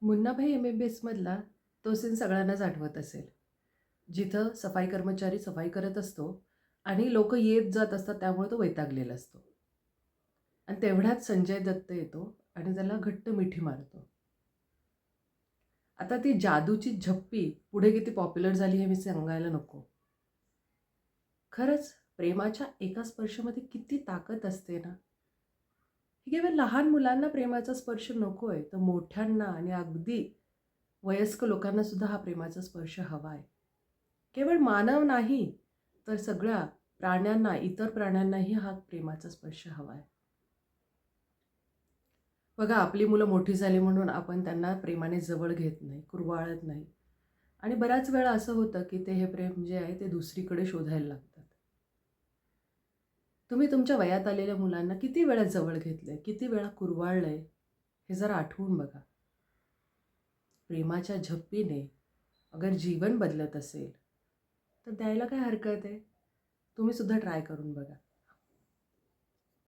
मुन्नाभाई MBBSमधला तो सीन सगळ्यांनाच आठवत असेल. जिथं सफाई कर्मचारी सफाई करत असतो आणि लोकं येत जात असतात त्यामुळे तो वैतागलेला असतो. आणि तेवढ्यात संजय दत्त येतो आणि त्याला घट्ट मिठी मारतो. आता ती जादूची झप्पी पुढे किती पॉप्युलर झाली हे मी सांगायला नको. खरंच प्रेमाच्या एका स्पर्शामध्ये किती ताकद असते ना. ही केवळ लहान मुलांना प्रेमाचा स्पर्श नकोय, तर मोठ्यांना आणि अगदी वयस्क लोकांना सुद्धा हा प्रेमाचा स्पर्श हवा आहे. केवळ मानव नाही, तर सगळ्या प्राण्यांना, इतर प्राण्यांनाही हा प्रेमाचा स्पर्श हवा आहे. बघा, आपली मुलं मोठी झाली म्हणून आपण त्यांना प्रेमाने जवळ घेत नाही, कुरवाळत नाही आणि बऱ्याच वेळा असं होतं, की ते हे प्रेम जे आहे ते दुसरीकडे शोधायला लागतात. तुम्ही तुमच्या वयात आलेल्या मुलांना किती वेळा जवळ घेतलंय, किती वेळा कुरवाळलंय, हे जरा आठवून बघा. प्रेमाच्या झप्पीने अगर जीवन बदलत असेल, तर द्यायला काय हरकत आहे? तुम्ही सुद्धा ट्राय करून बघा.